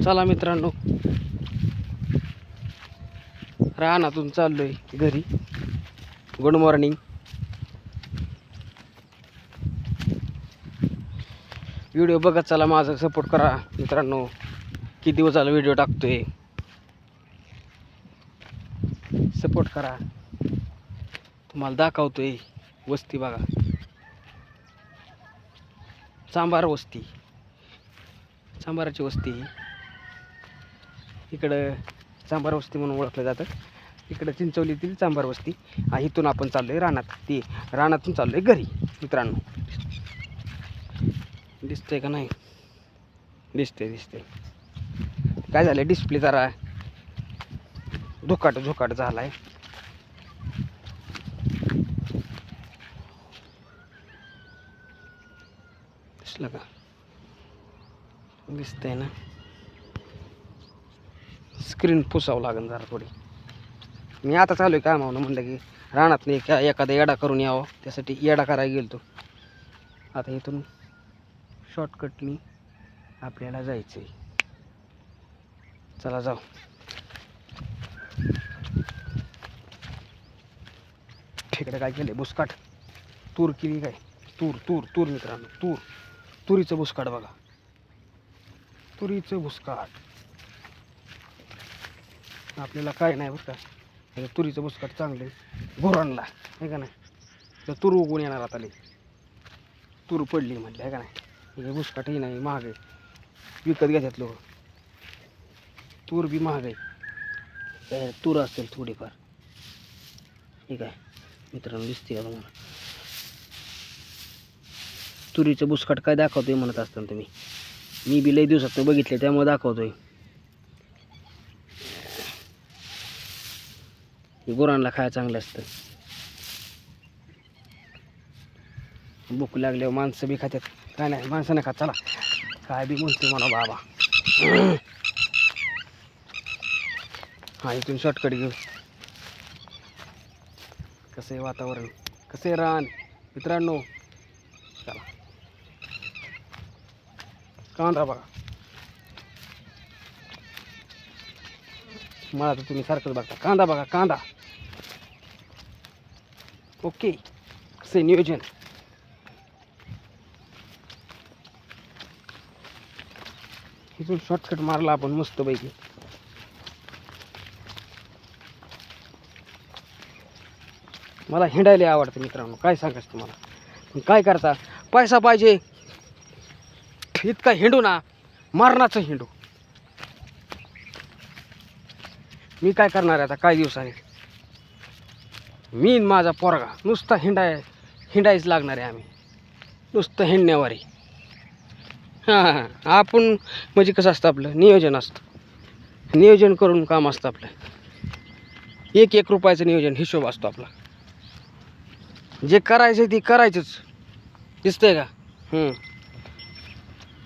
चला मित्रांनो, रानातून चाललोय घरी. Good morning. व्हिडिओ बघत चला, माझा सपोर्ट करा मित्रांनो. किती दिवस झाला व्हिडिओ टाकतोय, सपोर्ट करा. तुम्हाला दाखवतोय वस्ती बघा, चांभार वस्ती, चांभाराची वस्ती. इकडं चांभार वस्ती म्हणून ओळखलं जातं. इकडं चिंचवलीतील चांभार वस्ती. इथून आपण चाललोय रानात. रानातून चाललोय घरी मित्रांनो. दिसतंय का नाही? दिसतंय. काय झालं, डिस्प्ले जरा झोकाट झालाय. दिसलं का? दिसतंय ना? स्क्रीन पुसावं लागेल जरा थोडी. मी आता चालू आहे कामावरून, म्हणलं की रानात नाही एखादा येडा करून यावं, त्यासाठी येडा करायला गेलतो. आता इथून शॉर्टकटनी आपल्याला जायचं आहे. चला जाऊ. तिकडे काय केलं, बुसकाट तूर केली काय? तूर मित्रांनो, तुरीचं बुसकाट बघा, तुरीचं बुसकाट. आपल्याला काय नाही बरं का, तुरीचं बुसकाट चांगलं घोरांना आहे का नाही. तर तूर उगवून येणार आता, तूर पडली म्हटलं आहे का नाही. हे बुसकाटही नाही, महाग आहे, विकत घेतात लोक. तूर बी महाग आहे, तूर असेल थोडीफार. ठीक आहे मित्रांनो, दिसते का तुम्हाला? तुरीचं बुसकाट काय दाखवतोय म्हणत असताना तुम्ही. मी बी लई दिवसात बघितले, त्यामुळे दाखवतोय. गुरांना खायला चांगलं असतं. भूक लागल्यावर माणसं बी खात्यात. काय नाही, माणसं नाही खात. चला, काय बी म्हणते म्हणा बाबा. इथून शॉर्टकट घेऊ. कसं आहे वातावरण, कसं आहे रान मित्रांनो. चला, कांदा बघा. मला तर तुम्ही सारखंच बघता. कांदा बघा, कांदा. ओके, कसं आहे नियोजन. इथून शॉर्टकट मारला आपण मस्तपैकी. मला हिंडायला आवडतं मित्रांनो, काय सांगायचं तुम्हाला. पण काय करता, पैसा पाहिजे. इतका हिंडू ना, मरणाचं हिंडू. मी काय करणार आहे आता काही दिवसांनी. मी माझा पोरगा नुसता हिंडायच लागणार आहे. आम्ही नुसतं हिंडण्यावारी. हां, आपण म्हणजे कसं असतं, आपलं नियोजन असतं. नियोजन करून काम असतं आपलं. एक रुपयाचं नियोजन, हिशोब असतो आपला. जे करायचं ते करायचंच. दिसतंय का?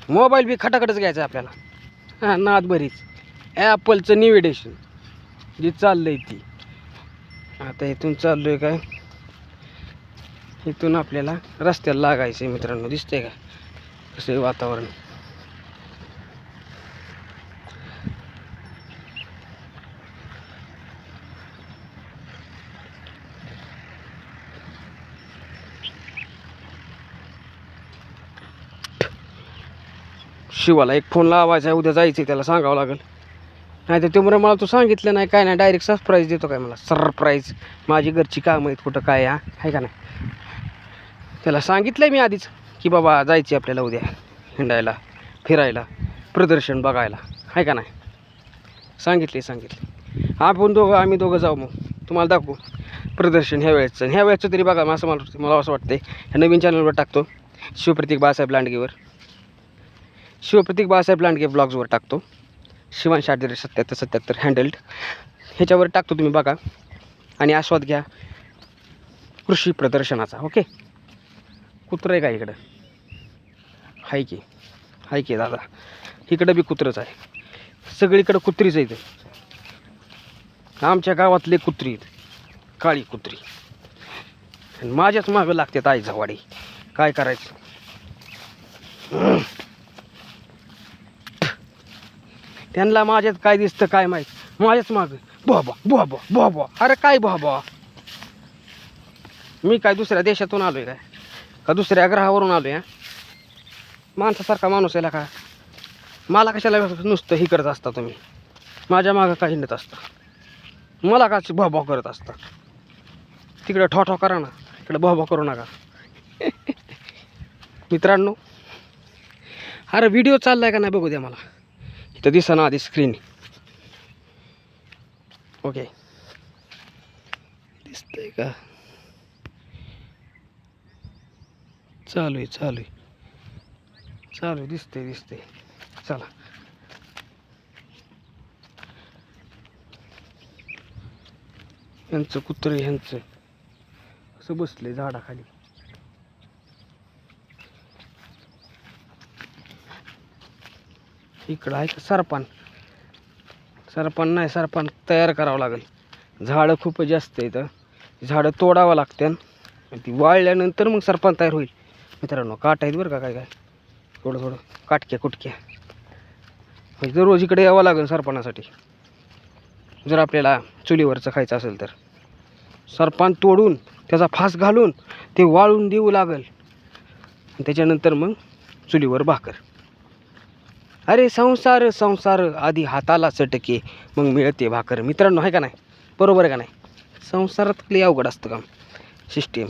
मोबाईल बी खटाखटच घ्यायचा आपल्याला. नाद बरीच. ॲपलचं निवेडेशन जे चाललंय ती. आता इथून चाललोय काय, इथून आपल्याला रस्त्याला लागायचं आहे मित्रांनो. दिसतंय का कसं आहे वातावरण. शिवाला एक फोन लावायचा आहे, उद्या जायचं आहे, त्याला सांगावं लागेल. नाही तर ते मला तू सांगितलं नाही काय नाही, डायरेक्ट सरप्राईज देतो काय मला. सरप्राईज. माझी घरची कामं आहेत कुठं काय आहे का नाही. त्याला सांगितलं आहे मी आधीच की बाबा जायची आपल्याला उद्या हिंडायला, फिरायला, प्रदर्शन बघायला, आहे का नाही. सांगितले. आम्ही दोघं जाऊ. मग तुम्हाला दाखवू प्रदर्शन ह्या वेळेचं तरी बघा. मला असं वाटतं ह्या नवीन चॅनलवर टाकतो, शिवप्रतीक बाळासाहेब लांडगे ब्लॉग्सवर टाकतो. शिवांश 7777 हँडल्ड ह्याच्यावर टाकतो, तुम्ही बघा आणि आस्वाद घ्या कृषी प्रदर्शनाचा. ओके. कुत्रं आहे का इकडं? हाय की दादा, इकडं बी कुत्रंच आहे. सगळीकडं कुत्रीच आहे. आमच्या गावातले कुत्री आहेत, काळी कुत्री. आणि माझ्याच मागं लागतात आई झवाडी. काय करायचं. त्यांना माझ्यात काय दिसतं काय माहीत, माझ्याच मागं बाबा बाबा बाबा. अरे काय बाबा, मी काय दुसऱ्या देशातून आलो आहे काय, का दुसऱ्या ग्रहावरून आलो आहे? माणसासारखा माणूस याला का, मला कशाला नुसतं ही करत असता तुम्ही, माझ्या मागं काय हिंडत असता, मला का भाव करत असता. तिकडे ठो करा ना, इकडे भाव करू नका. मित्रांनो, अरे व्हिडिओ चाललाय का नाही बघू द्या मला, इथं दिसना आधी स्क्रीन. ओके, दिसतंय का? चालू आहे दिसतंय. चला, ह्यांचं कुत्रे ह्यांचं असं बसले झाडाखाली. इकडं आहे का सरपान नाही, सरपान तयार करावं लागेल. झाडं खूप जास्त इथं, झाडं तोडावं लागते आणि ती वाळल्यानंतर मग सरपान तयार होईल. मित्रांनो, काट आहेत बरं का, काय थोडं काटक्या कुटक्या. म्हणजे रोज इकडे यावं लागेल सरपानासाठी, जर आपल्याला चुलीवरचं खायचं असेल तर. सरपान तोडून त्याचा फास घालून ते वाळून देऊ लागेल, त्याच्यानंतर मग चुलीवर भाकर. अरे संसार आधी हाताला चटके मग मिळते भाकर. मित्रांनो, आहे का नाही? बरोबर आहे का नाही? संसारात लई अवघड असतं काम सिस्टीम.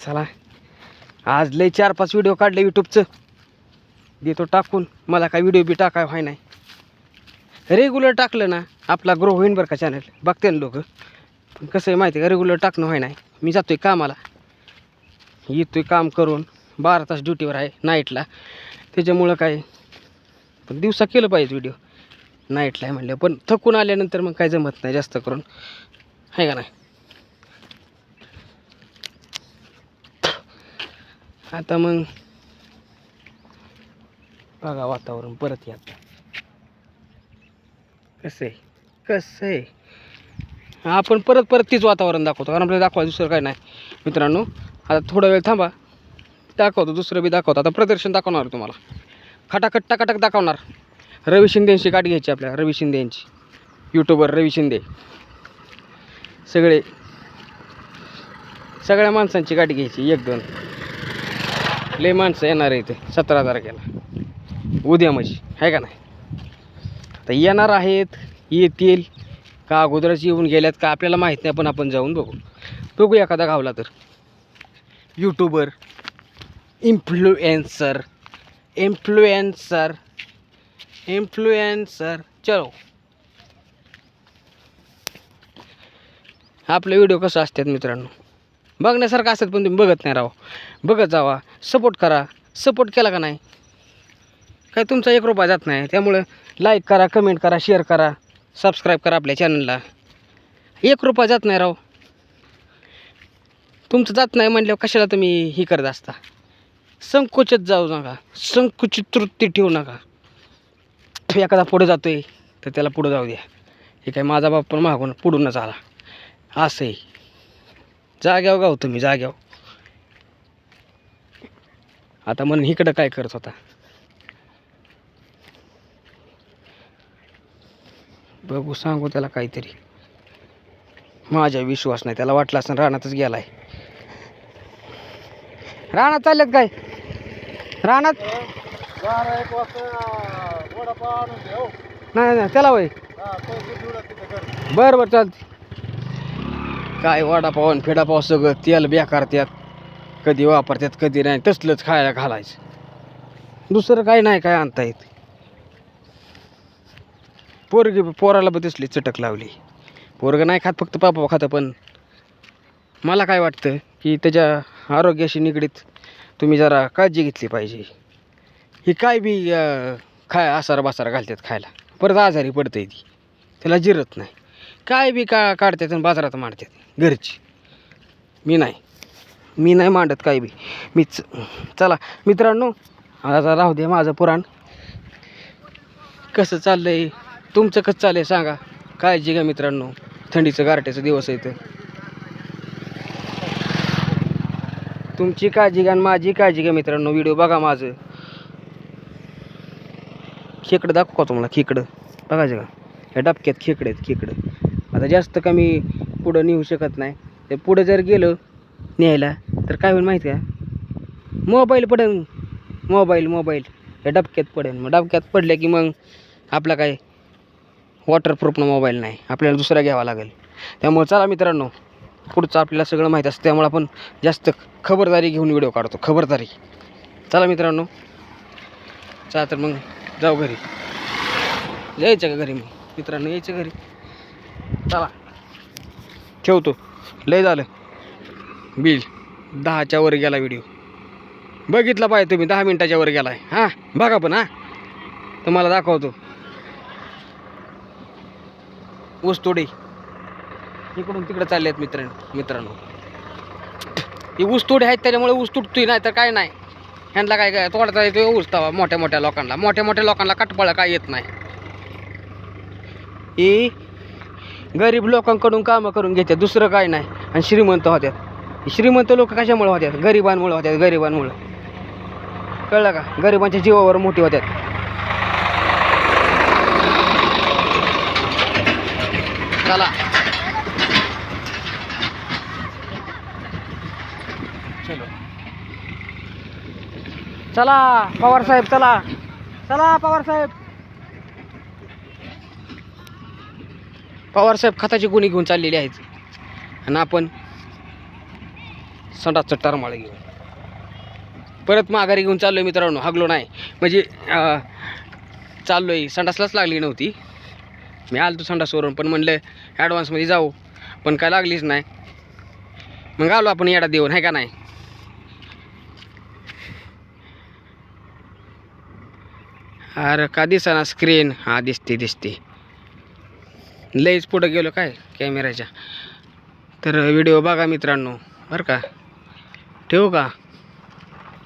चला, आज लय 4-5 व्हिडिओ काढले यूट्यूबचं, देतो टाकून. मला काय व्हिडिओ बी टाकाय व्हाय नाही. रेग्युलर टाकलं ना आपला ग्रो होईन बरं का चॅनल, बघते ना लोक. पण कसं आहे माहिती आहे का, रेग्युलर टाकणं व्हाय नाही. मी जातोय कामाला, येतोय काम करून, 12 तास ड्युटीवर आहे नाईटला. त्याच्यामुळं काय, पण दिवसा केलं पाहिजे व्हिडिओ, नाईटला आहे म्हणलं. पण थकून आल्यानंतर मग काय जमत नाही जास्त करून, आहे का नाही? आता मग बघा वातावरण परत या, कसं आहे. आपण परत तीच वातावरण दाखवतो, कारण आपल्याला दाखवायचं दुसरं काय नाही. मित्रांनो, आता थोडा वेळ थांबा, दाखवतो दुसरं बी दाखवतो. आता प्रदर्शन दाखवणार तुम्हाला, खटाखट दाखवणार. रवी शिंदेंची गाठ घ्यायची आपल्याला, रवी शिंदेंची, यूट्यूबर रवी शिंदे. सगळ्या माणसांची गाठी घ्यायची, 1-2 लय माणसं येणार आहे इथे 17 तारखेला, उद्या म्हणजे, आहे का नाही? आता येणार आहेत, येतील का अगोदरच येऊन गेल्यात का आपल्याला माहीत नाही, पण आपण जाऊन बघू एखादा गावला तर. YouTuber, influencer. चलो, आपले व्हिडिओ कसं असतात मित्रांनो, बघण्यासारखं असतात, पण तुम्ही बघत नाही राव. बघत जावा, सपोर्ट करा. सपोर्ट केला का नाही काय तुमचा 1 रुपया जात नाही. त्यामुळं लाईक करा, कमेंट करा, शेअर करा, सबस्क्राईब करा आपल्या चॅनलला. 1 रुपया जात नाही राव. तुमचं जात नाही म्हणल्यावर कशाला तुम्ही ही करत असता. संकोचात जाऊ नका, संकुचित वृत्ती ठेवू नका. एखादा पुढे जातोय तर त्याला पुढं जाऊ द्या. हे काय माझा बाप पण मागून पुढूनच आला, असं आहे. जाग्यावर गाव तुम्ही, जाग्यावर. आता म्हणून इकडं काय करत होता, बघू, सांगू त्याला काहीतरी. माझ्या विश्वास नाही, त्याला वाटलं असं रानातच गेलाय. रानात चाललेत काय? रानात नाही त्याला होय. बरं चालते. काय वडापाव आणि फेडापाव सगळं तेल बेकार, त्यात कधी वापरतात कधी नाही, तसलंच खायला घालायचं. दुसरं काय नाही काय आणता येत. पोराला पण तसली चटक लावली. पोरगं नाही खात, फक्त पापा खातं. पण मला काय वाटतं की त्याच्या आरोग्याशी निगडीत तुम्ही जरा काळजी घेतली पाहिजे. ही काय बी आसार बासार घालतात खायला, परत आजारी पडतंय ती, त्याला जिरत नाही. काय बी काढतात आणि बाजारात मांडतात घरची. मी नाही मांडत काय बी. चला मित्रांनो, आता राहू दे माझं पुराण. कसं चाललंय तुमचं, कसं चाललंय सांगा. काळजी घ्या मित्रांनो, थंडीचं गारठ्याचं दिवस आहे तर. तुमची काळजी घ्या आणि माझी काळजी घ्या मित्रांनो. व्हिडिओ बघा माझं. खेकडं दाखवू का तुम्हाला? खेकडं बघायचं का? ह्या डबक्यात खेकडं आहेत खेकडं. आता जास्त कमी पुढं नेऊ शकत नाही. ते पुढं जर गेलं न्यायला तर काय होईल माहिती का? मोबाईल पडेल. मोबाईल ह्या डबक्यात पडेल. मग डबक्यात पडल्या की मग आपला काय वॉटरप्रूफनं मोबाईल नाही, आपल्याला दुसरा घ्यावा लागेल. त्यामुळे चला मित्रांनो, पुढचं आपल्याला सगळं माहीत असतं. त्यामुळे आपण जास्त खबरदारी घेऊन व्हिडिओ काढतो. खबरदारी. चला मित्रांनो, चला तर मग जाऊ घरी. यायचं का घरी? मग मित्रांनो यायचं घरी. चला ठेवतो. लय झालं बिल. 10च्या वर गेला व्हिडिओ. बघितला पाहिजे तुम्ही. 10 मिनिटाच्या वर गेलाय. हां बघा पण. हां तुम्हाला दाखवतो. ऊसतोडी इकडून तिकडं चालले आहेत मित्रांनो. ही ऊसतोडी आहेत त्याच्यामुळे ऊस तुटतोय, नाही तर काय नाही. ह्यांना काय तोडता येतो ऊस तवा मोठ्या लोकांना कटपाळा काय येत नाही. ही गरीब लोकांकडून कामं करून घेतात, दुसरं काय नाही. आणि श्रीमंत होत्यात. श्रीमंत लोक कशामुळे होत्यात? गरिबांमुळे होत्यात. गरिबांमुळे. कळलं का? गरिबांच्या जीवावर मोठी होत्यात. चला चला पवार साहेब. चला पवार साहेब खताची गुणी घेऊन चाललेली आहेत. आणि आपण संडासचं टरमाळ घेऊन परत माघारी घेऊन चाललोय मित्रांनो. हागलो नाही म्हणजे चाललोय. संडासलाच लागली नव्हती. मी आलो संडासवरून, पण म्हणलं ॲडव्हान्समध्ये जाऊ, पण काय लागलीच नाही. मग आलो आपण येडा देऊन, आहे का नाही? अरे का दिसाना स्क्रीन? हा दिसते. लईच पुढं गेलो काय कॅमेऱ्याच्या. तर व्हिडिओ बघा मित्रांनो बरं का. ठेवू का?